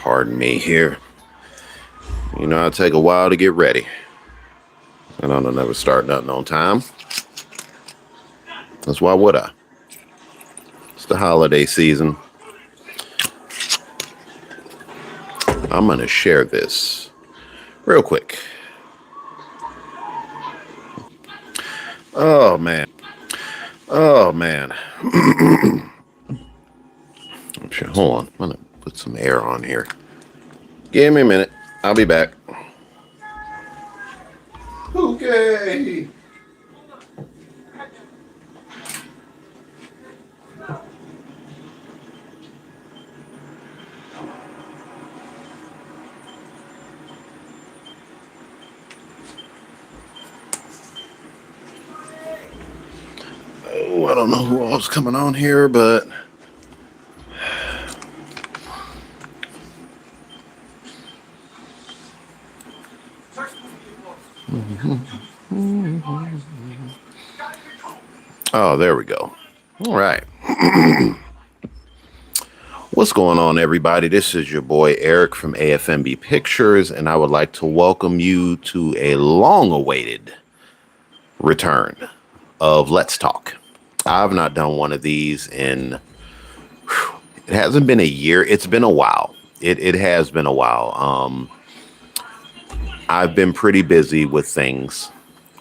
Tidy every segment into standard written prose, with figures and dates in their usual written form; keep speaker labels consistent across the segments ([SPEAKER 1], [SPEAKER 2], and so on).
[SPEAKER 1] Pardon me here. You know, I take a while to get ready. I don't never start nothing on time. That's why would I? It's the holiday season. I'm going to share this real quick. Oh, man. Oh, man. Hold on. I'm going to put some air on here. Give me a minute. I'll be back. Okay. Oh, I don't know who else coming on here, but oh, there we go. All right. What's going on, everybody? This is your boy Eric from AFNB Pictures, and I would like to welcome you to a long-awaited return of Let's Talk. I've not done one of these in, it hasn't been a year. It's been a while. It has been a while. I've been pretty busy with things,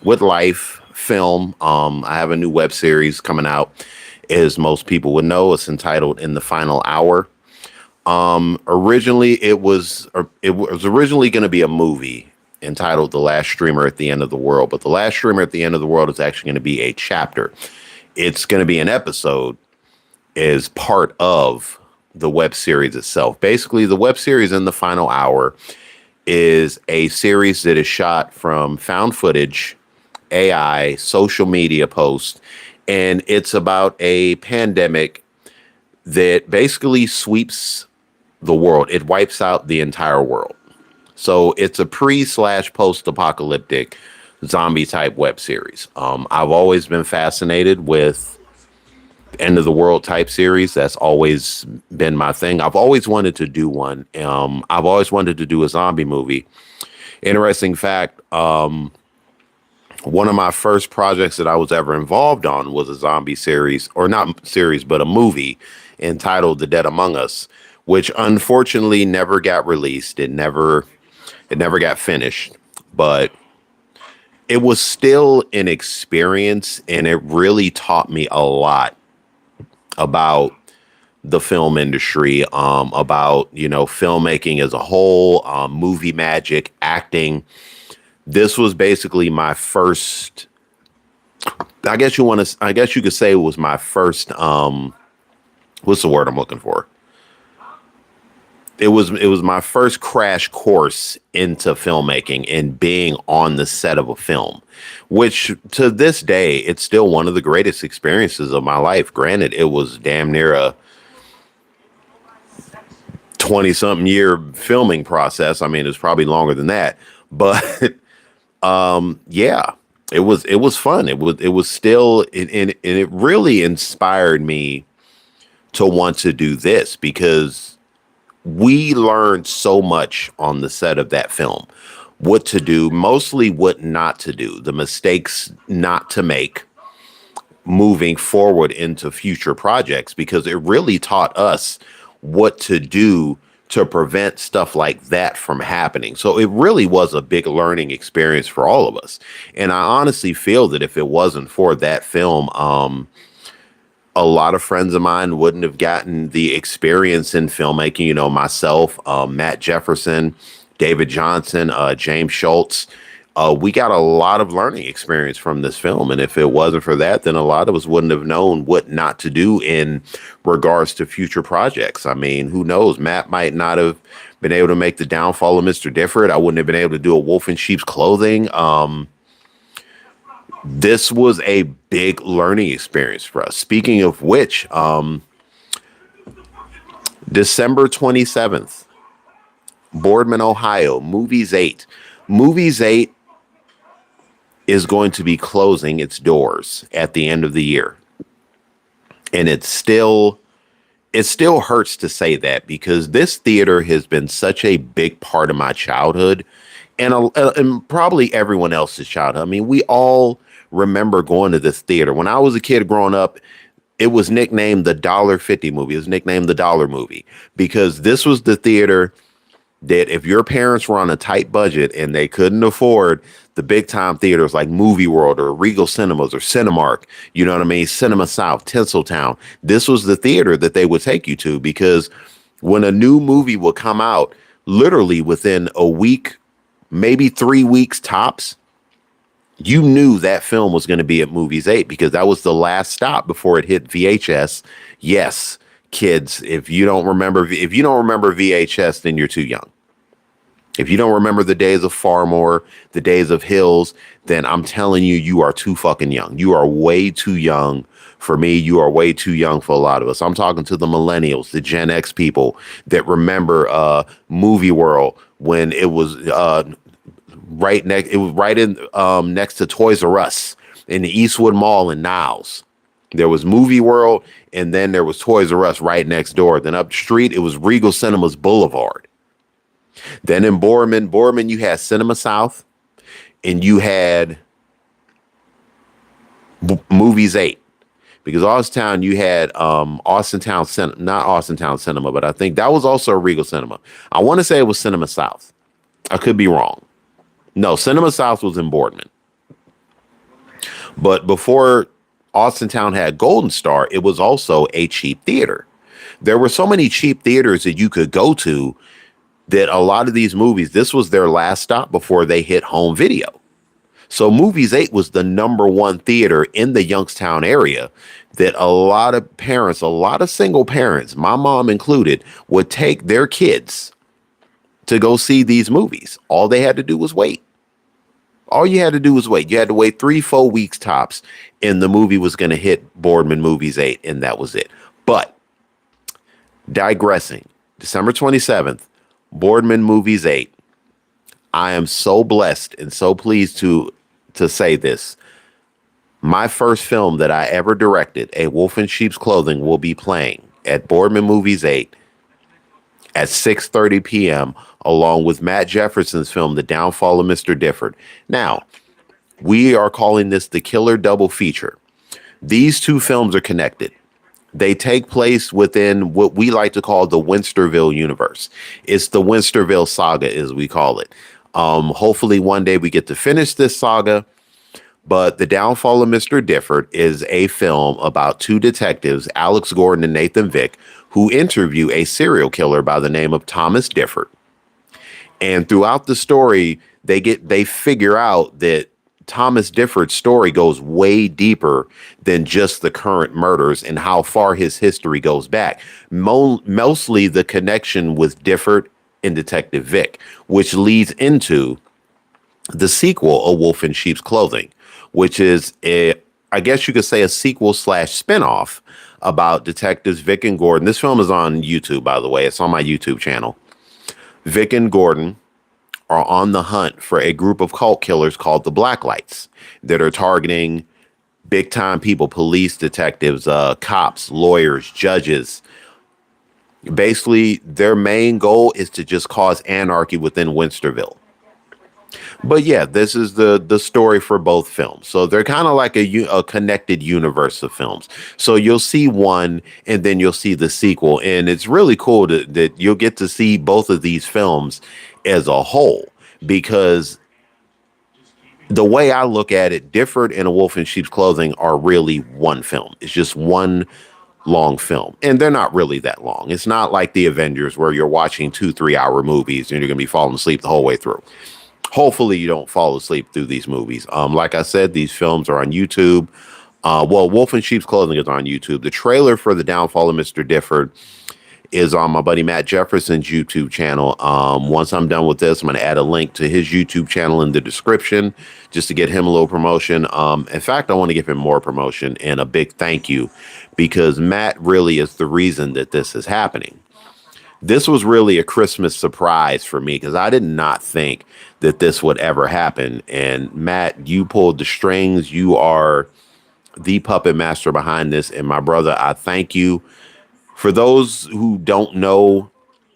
[SPEAKER 1] with life, film. I have a new web series coming out. As most people would know, it's entitled In the Final Hour. Originally it was originally going to be a movie entitled The Last Streamer at the End of the World, but The Last Streamer at the End of the World is actually going to be a chapter. It's going to be an episode as part of the web series itself. Basically, the web series In the Final Hour is a series that is shot from found footage, AI, social media posts, and it's about a pandemic that basically sweeps the world. It wipes out the entire world. So it's a pre/post-apocalyptic zombie type web series. I've always been fascinated with end of the world type series. That's always been my thing. I've always wanted to do one. I've always wanted to do a zombie movie. Interesting fact, one of my first projects that I was ever involved on was a zombie series, or not series, but a movie entitled The Dead Among Us, which unfortunately never got released. It never got finished, but it was still an experience, and it really taught me a lot about the film industry, about, filmmaking as a whole, movie magic, acting. This was basically my first, I guess you could say it was my first, what's the word I'm looking for? It was my first crash course into filmmaking and being on the set of a film, which to this day, it's still one of the greatest experiences of my life. Granted, it was damn near a 20-something year filming process. I mean, it's probably longer than that, but yeah, it was fun. It was still, and it really inspired me to want to do this, because we learned so much on the set of that film, what to do, mostly what not to do, the mistakes not to make moving forward into future projects, because it really taught us what to do to prevent stuff like that from happening. So it really was a big learning experience for all of us. And I honestly feel that if it wasn't for that film, a lot of friends of mine wouldn't have gotten the experience in filmmaking. Myself, Matt Jefferson, David Johnson, James Schultz. We got a lot of learning experience from this film. And if it wasn't for that, then a lot of us wouldn't have known what not to do in regards to future projects. I mean, who knows? Matt might not have been able to make The Downfall of Mr. Difford. I wouldn't have been able to do A Wolf in Sheep's Clothing. This was a big learning experience for us. Speaking of which, December 27th, Boardman, Ohio, Movies 8. Movies 8 is going to be closing its doors at the end of the year. And it's still it still hurts to say that because this theater has been such a big part of my childhood and probably everyone else's childhood. I mean, we all remember going to this theater. When I was a kid growing up, it was nicknamed the $1.50 movie. It was nicknamed the dollar movie because this was the theater that if your parents were on a tight budget and they couldn't afford the big time theaters like Movie World or Regal Cinemas or Cinemark, you know what I mean? Cinema South, Tinseltown. This was the theater that they would take you to because when a new movie would come out, literally within a week, maybe 3 weeks tops, you knew that film was going to be at Movies 8 because that was the last stop before it hit VHS. Yes, kids, if you don't remember VHS, then you're too young. If you don't remember the days of Farmore, the days of Hills, then I'm telling you, you are too fucking young. You are way too young for me. You are way too young for a lot of us. I'm talking to the millennials, the Gen X people that remember Movie World when it was right next. It was right in next to Toys R Us in the Eastwood Mall in Niles. There was Movie World, and then there was Toys R Us right next door. Then up the street, it was Regal Cinemas Boulevard. Then in Boardman, you had Cinema South, and you had Movies 8. Because Austintown, you had not Austintown Cinema, but I think that was also a Regal Cinema. I want to say it was Cinema South. I could be wrong. No, Cinema South was in Boardman. But before Austintown had Golden Star, it was also a cheap theater. There were so many cheap theaters that you could go to that a lot of these movies, this was their last stop before they hit home video. So Movies 8 was the number one theater in the Youngstown area that a lot of parents, a lot of single parents, my mom included, would take their kids to go see these movies. All they had to do was wait. All you had to do was wait. You had to wait 3-4 weeks tops, and the movie was going to hit Boardman Movies 8, and that was it. But digressing, December 27th, Boardman Movies 8. I am so blessed and so pleased to say this. My first film that I ever directed, A Wolf in Sheep's Clothing, will be playing at Boardman Movies 8 at 6:30 p.m. along with Matt Jefferson's film, The Downfall of Mr. Difford. Now, we are calling this the Killer Double Feature. These two films are connected. They take place within what we like to call the Winsterville universe. It's the Winsterville saga, as we call it. Hopefully one day we get to finish this saga. But The Downfall of Mr. Difford is a film about two detectives, Alex Gordon and Nathan Vick, who interview a serial killer by the name of Thomas Difford. And throughout the story, they figure out that Thomas Difford's story goes way deeper than just the current murders and how far his history goes back. Mostly the connection with Difford and Detective Vick, which leads into the sequel, A Wolf in Sheep's Clothing, which is I guess you could say a sequel / spinoff about detectives Vick and Gordon. This film is on YouTube, by the way. It's on my YouTube channel. Vick and Gordon are on the hunt for a group of cult killers called the Blacklights that are targeting big time people, police, detectives, cops, lawyers, judges. Basically, their main goal is to just cause anarchy within Winsterville. But yeah, this is the story for both films. So they're kind of like a connected universe of films. So you'll see one and then you'll see the sequel. And it's really cool that you'll get to see both of these films as a whole, because the way I look at it, Difford and A Wolf in Sheep's Clothing are really one film. It's just one long film, and they're not really that long. It's not like the Avengers where you're watching 2-3 hour movies and you're going to be falling asleep the whole way through. Hopefully you don't fall asleep through these movies. Like I said, these films are on YouTube. Wolf in Sheep's Clothing is on YouTube. The trailer for The Downfall of Mr. Difford is on my buddy Matt Jefferson's YouTube channel. Once I'm done with this, I'm going to add a link to his YouTube channel in the description just to get him a little promotion. In fact, I want to give him more promotion and a big thank you, because Matt really is the reason that this is happening. This was really a Christmas surprise for me because I did not think that this would ever happen. And Matt, you pulled the strings. You are the puppet master behind this. And my brother, I thank you. For those who don't know,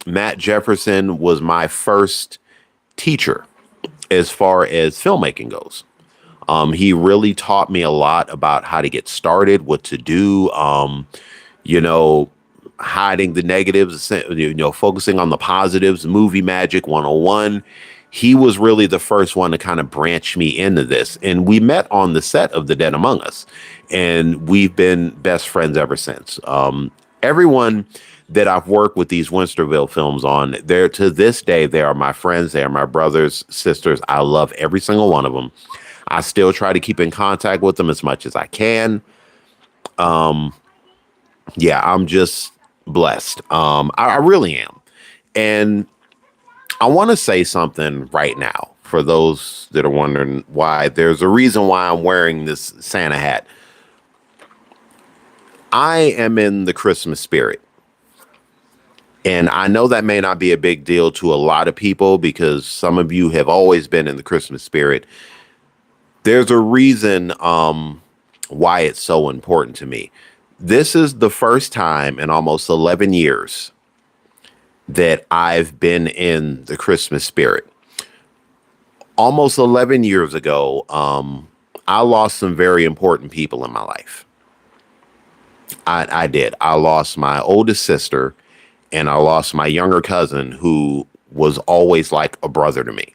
[SPEAKER 1] Matt Jefferson was my first teacher as far as filmmaking goes. He really taught me a lot about how to get started, what to do, you know, hiding the negatives, focusing on the positives, movie magic 101. He was really the first one to kind of branch me into this. And we met on the set of The Dead Among Us, and we've been best friends ever since. Everyone that I've worked with these Winsterville films on, they're to this day, they are my friends, they are my brothers, sisters. I love every single one of them. I still try to keep in contact with them as much as I can. Yeah, I'm just blessed. I really am. And I want to say something right now for those that are wondering why. There's a reason why I'm wearing this Santa hat. I am in the Christmas spirit. And I know that may not be a big deal to a lot of people because some of you have always been in the Christmas spirit. There's a reason why it's so important to me. This is the first time in almost 11 years that I've been in the Christmas spirit. Almost 11 years ago, I lost some very important people in my life. I did. I lost my oldest sister and I lost my younger cousin who was always like a brother to me.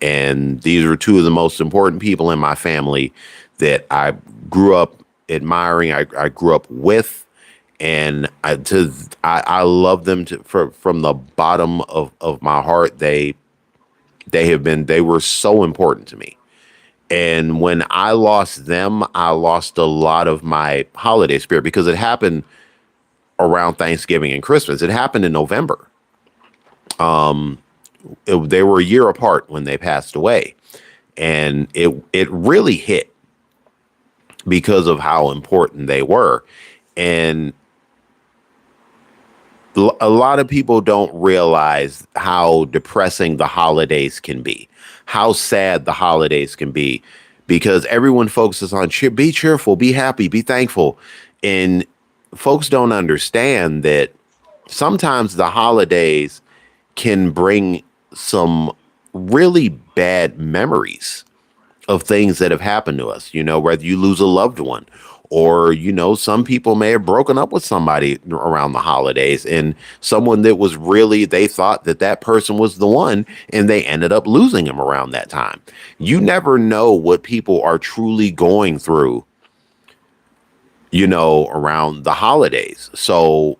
[SPEAKER 1] And these are two of the most important people in my family that I grew up admiring. I grew up with, and I love them from the bottom of my heart. They were so important to me. And when I lost them, I lost a lot of my holiday spirit because it happened around Thanksgiving and Christmas. It happened in November. They were a year apart when they passed away, and it really hit because of how important they were. And a lot of people don't realize how depressing the holidays can be, how sad the holidays can be, because everyone focuses on be cheerful, be happy, be thankful. And folks don't understand that sometimes the holidays can bring some really bad memories of things that have happened to us, whether you lose a loved one or, some people may have broken up with somebody around the holidays, and someone that was really, they thought that that person was the one and they ended up losing him around that time. You never know what people are truly going through, around the holidays. So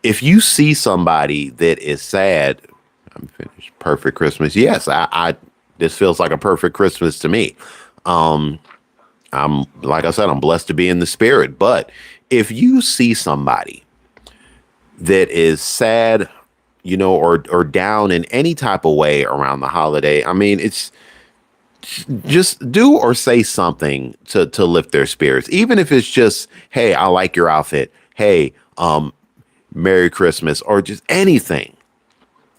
[SPEAKER 1] if you see somebody that is sad, I'm finished. Perfect Christmas. Yes, I this feels like a perfect Christmas to me. I'm like I said, I'm blessed to be in the spirit. But if you see somebody that is sad, or down in any type of way around the holiday, I mean, it's just do or say something to lift their spirits. Even if it's just, hey, I like your outfit. Hey, Merry Christmas, or just anything.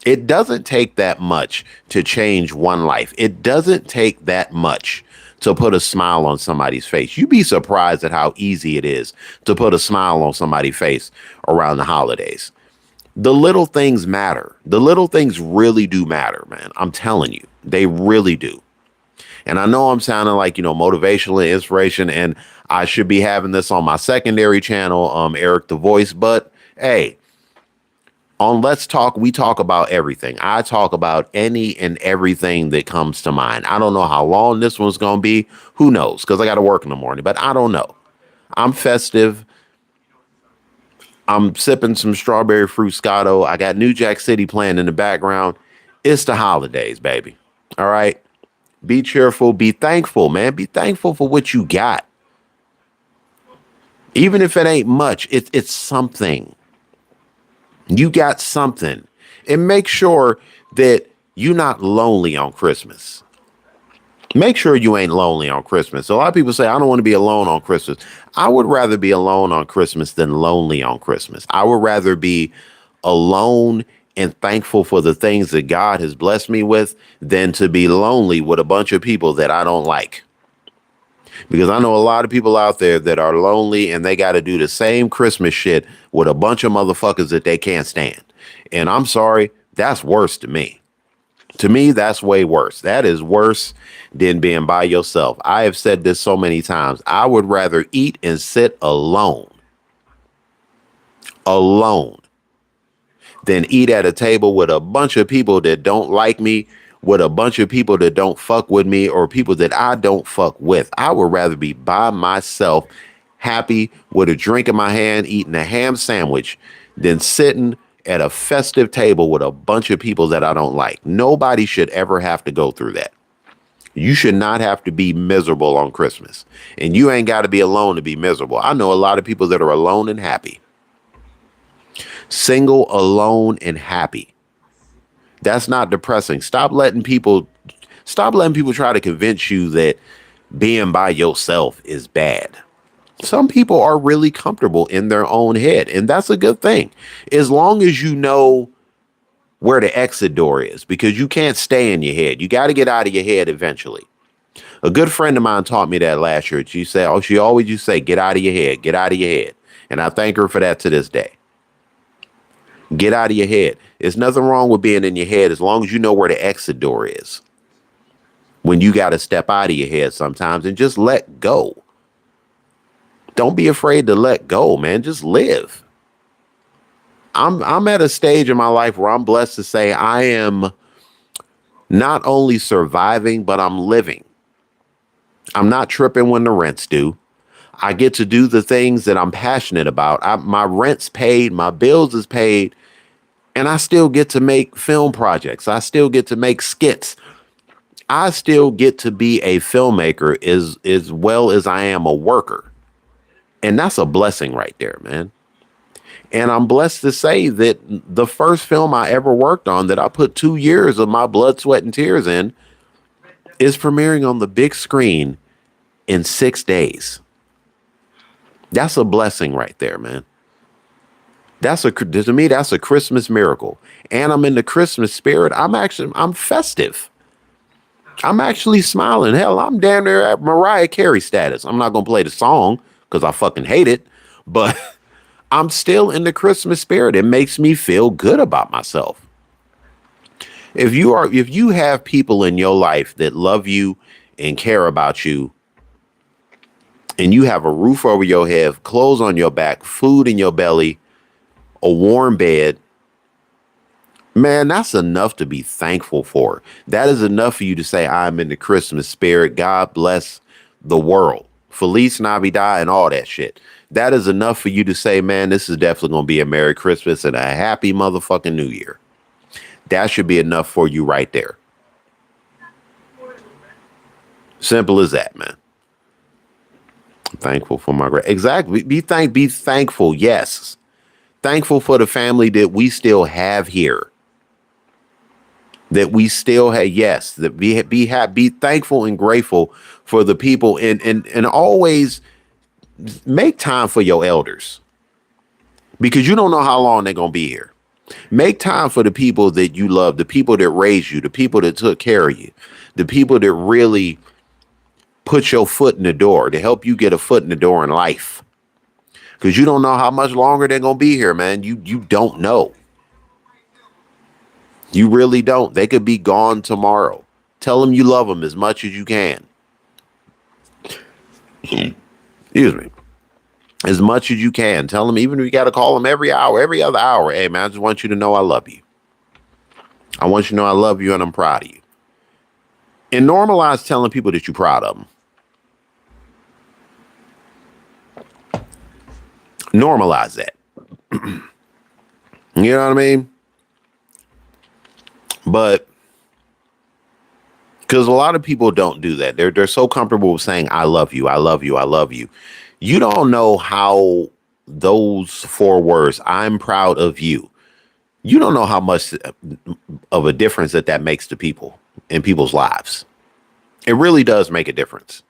[SPEAKER 1] It doesn't take that much to change one life. It doesn't take that much to put a smile on somebody's face. You'd be surprised at how easy it is to put a smile on somebody's face around the holidays. The little things matter. The little things really do matter, man. I'm telling you, they really do. And I know I'm sounding like, motivational and inspiration, and I should be having this on my secondary channel, Eric the Voice, but hey, on Let's Talk, we talk about everything. I talk about any and everything that comes to mind. I don't know how long this one's going to be. Who knows? Because I got to work in the morning, but I don't know. I'm festive. I'm sipping some strawberry fruscato. I got New Jack City playing in the background. It's the holidays, baby. All right. Be cheerful. Be thankful, man. Be thankful for what you got. Even if it ain't much, it's something. You got something. And make sure that you're not lonely on Christmas. Make sure you ain't lonely on Christmas. A lot of people say, I don't want to be alone on Christmas. I would rather be alone on Christmas than lonely on Christmas. I would rather be alone and thankful for the things that God has blessed me with than to be lonely with a bunch of people that I don't like. Because I know a lot of people out there that are lonely and they got to do the same Christmas shit with a bunch of motherfuckers that they can't stand. And I'm sorry, that's worse to me. To me, that's way worse. That is worse than being by yourself. I have said this so many times. I would rather eat and sit alone, than eat at a table with a bunch of people that don't like me, with a bunch of people that don't fuck with me, or people that I don't fuck with. I would rather be by myself, happy with a drink in my hand, eating a ham sandwich, than sitting at a festive table with a bunch of people that I don't like. Nobody should ever have to go through that. You should not have to be miserable on Christmas. And you ain't got to be alone to be miserable. I know a lot of people that are alone and happy. Single, alone, and happy. That's not depressing. Stop letting people try to convince you that being by yourself is bad. Some people are really comfortable in their own head, and that's a good thing. As long as you know where the exit door is, because you can't stay in your head. You got to get out of your head eventually. A good friend of mine taught me that last year. She always used to say, get out of your head, get out of your head. And I thank her for that to this day. Get out of your head. There's nothing wrong with being in your head as long as you know where the exit door is. When you got to step out of your head sometimes and just let go. Don't be afraid to let go, man. Just live. I'm at a stage in my life where I'm blessed to say I am not only surviving, but I'm living. I'm not tripping when the rent's due. I get to do the things that I'm passionate about. My rent's paid, my bills is paid, and I still get to make film projects. I still get to make skits. I still get to be a filmmaker as well as I am a worker. And that's a blessing right there, man. And I'm blessed to say that the first film I ever worked on that I put 2 years of my blood, sweat, and tears in is premiering on the big screen in 6 days. That's a blessing right there, man. To me, that's a Christmas miracle. And I'm in the Christmas spirit. I'm festive. I'm actually smiling. Hell, I'm down there at Mariah Carey status. I'm not going to play the song because I fucking hate it, but I'm still in the Christmas spirit. It makes me feel good about myself. If you have people in your life that love you and care about you, and you have a roof over your head, clothes on your back, food in your belly, a warm bed, man, that's enough to be thankful for. That is enough for you to say, I'm in the Christmas spirit. God bless the world. Feliz Navidad and all that shit. That is enough for you to say, man, this is definitely going to be a Merry Christmas and a happy motherfucking New Year. That should be enough for you right there. Simple as that, man. Thankful for my exactly. Be thankful. Yes. Thankful for the family that we still have here. That we still have, yes. That be thankful and grateful for the people and always make time for your elders. Because you don't know how long they're gonna be here. Make time for the people that you love, the people that raised you, the people that took care of you, the people that really put your foot in the door to help you get a foot in the door in life. Because you don't know how much longer they're going to be here, man. You don't know. You really don't. They could be gone tomorrow. Tell them you love them as much as you can. Excuse me. As much as you can. Tell them, even if you got to call them every hour, every other hour. Hey, man, I just want you to know I love you. I want you to know I love you and I'm proud of you. And normalize telling people that you're proud of them. Normalize that. You know what I mean? But because a lot of people don't do that. They're so comfortable with saying, I love you, I love you, I love you. You don't know how those 4 words, I'm proud of you. You don't know how much of a difference that makes to people in people's lives. It really does make a difference.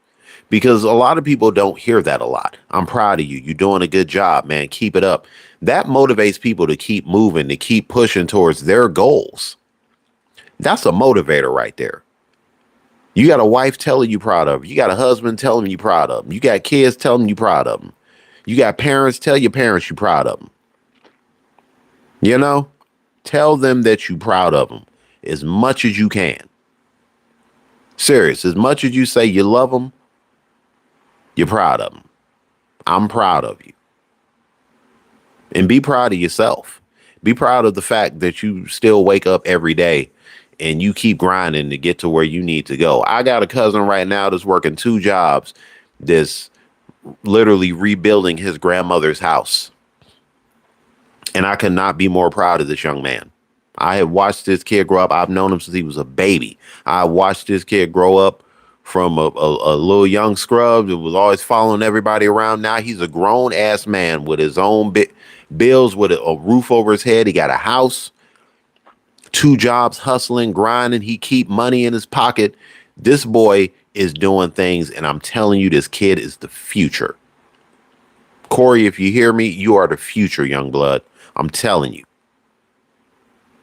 [SPEAKER 1] Because a lot of people don't hear that a lot. I'm proud of you. You're doing a good job, man. Keep it up. That motivates people to keep moving, to keep pushing towards their goals. That's a motivator right there. You got a wife telling you proud of her. You got a husband telling you proud of them. You got kids telling you proud of them. You got parents tell your parents you proud of them. You know, tell them that you proud of them as much as you can. Serious, as much as you say you love them, you're proud of them. I'm proud of you. And be proud of yourself. Be proud of the fact that you still wake up every day and you keep grinding to get to where you need to go. I got a cousin right now that's working 2 jobs, that's literally rebuilding his grandmother's house. And I could not be more proud of this young man. I have watched this kid grow up. I've known him since he was a baby. I watched this kid grow up from a little young scrub that was always following everybody around. Now he's a grown ass man with his own bills, with a roof over his head. He got a house, 2 jobs, hustling, grinding. He keep money in his pocket. This boy is doing things, and I'm telling you, this kid is the future. Corey, if you hear me, you are the future, young blood. I'm telling you.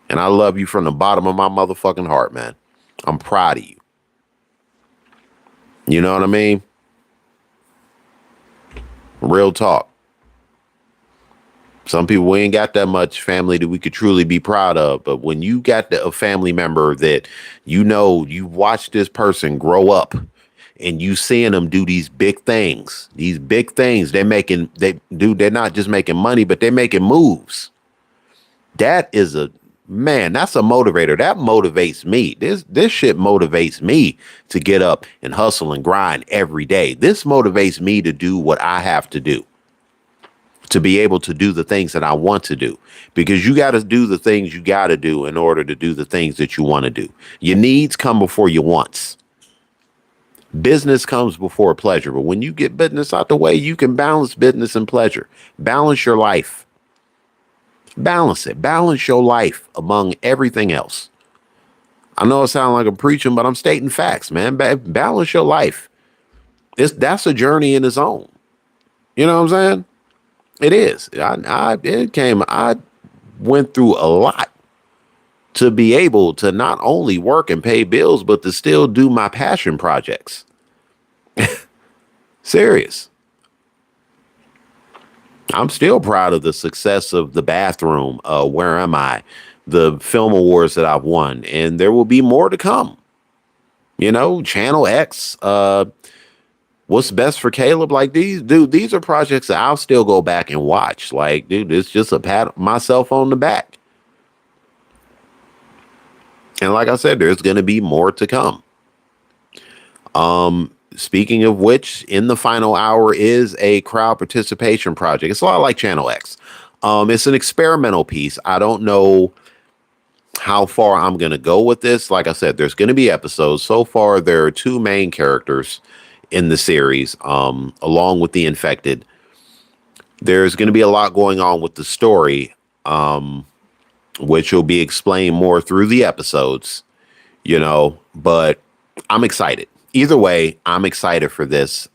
[SPEAKER 1] And I love you from the bottom of my motherfucking heart, man. I'm proud of you. You know what I mean? Real talk. Some people, we ain't got that much family that we could truly be proud of. But when you got a family member that you know, you watch this person grow up and you seeing them do these big things, they're not just making money, but they're making moves. That is that's a motivator. That motivates me. This shit motivates me to get up and hustle and grind every day. This motivates me to do what I have to do, to be able to do the things that I want to do, because you got to do the things you got to do in order to do the things that you want to do. Your needs come before your wants. Business comes before pleasure, but when you get business out the way, you can balance business and pleasure. Balance your life. Balance it. Balance your life among everything else. I know it sounds like I'm preaching, but I'm stating facts, man. Balance your life. That's a journey in its own. You know what I'm saying? It is. I went through a lot to be able to not only work and pay bills, but to still do my passion projects. Serious. I'm still proud of the success of The Bathroom, Where Am I? The film awards that I've won, and there will be more to come. You know, Channel X, What's Best for Caleb? Like these are projects that I'll still go back and watch. Like, dude, it's just a pat myself on the back. And like I said, there's going to be more to come. Speaking of which, in the final hour is a crowd participation project. It's a lot like Channel X. It's an experimental piece. I don't know how far I'm going to go with this. Like I said, there's going to be episodes. So far, there are 2 main characters in the series, along with the infected. There's going to be a lot going on with the story, which will be explained more through the episodes, you know, but I'm excited. Either way, I'm excited for this.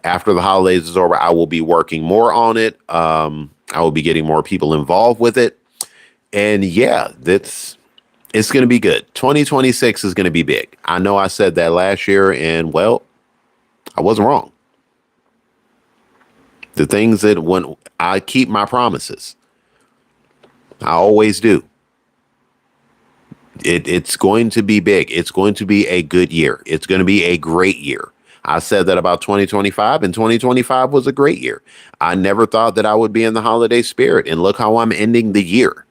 [SPEAKER 1] After the holidays is over, I will be working more on it. I will be getting more people involved with it. And yeah, it's going to be good. 2026 is going to be big. I know I said that last year, and well, I wasn't wrong. The things that when I keep my promises, I always do. It's going to be big. It's going to be a good year. It's going to be a great year. I said that about 2025, and 2025 was a great year. I never thought that I would be in the holiday spirit, and look how I'm ending the year.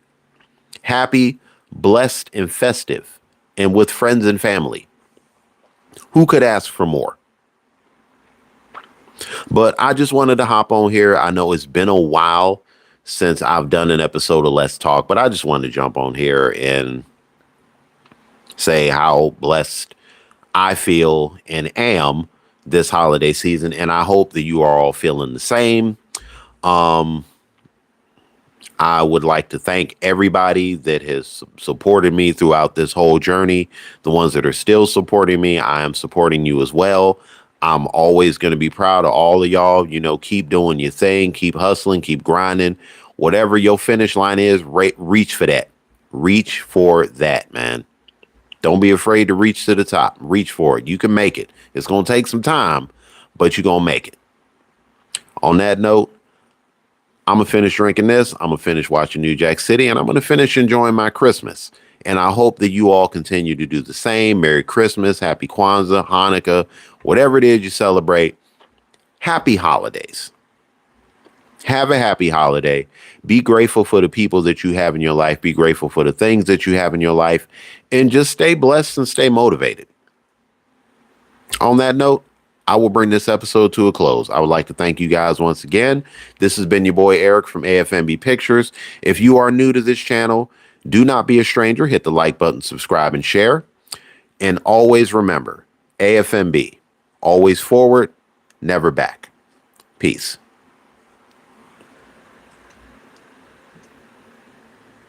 [SPEAKER 1] Happy, blessed, and festive, and with friends and family. Who could ask for more? But I just wanted to hop on here. I know it's been a while since I've done an episode of Let's Talk, but I just wanted to jump on here and say how blessed I feel and am this holiday season. And I hope that you are all feeling the same. I would like to thank everybody that has supported me throughout this whole journey. The ones that are still supporting me, I am supporting you as well. I'm always going to be proud of all of y'all. You know, keep doing your thing, keep hustling, keep grinding. Whatever your finish line is, reach for that. Reach for that, man. Don't be afraid to reach to the top. Reach for it. You can make it. It's going to take some time, but you're going to make it. On that note, I'm going to finish drinking this. I'm going to finish watching New Jack City, and I'm going to finish enjoying my Christmas. And I hope that you all continue to do the same. Merry Christmas, Happy Kwanzaa, Hanukkah, whatever it is you celebrate. Happy holidays. Have a happy holiday. Be grateful for the people that you have in your life. Be grateful for the things that you have in your life. And just stay blessed and stay motivated. On that note, I will bring this episode to a close. I would like to thank you guys once again. This has been your boy Eric from AFNB Pictures. If you are new to this channel, do not be a stranger. Hit the like button, subscribe, and share. And always remember, AFNB, always forward, never back. Peace.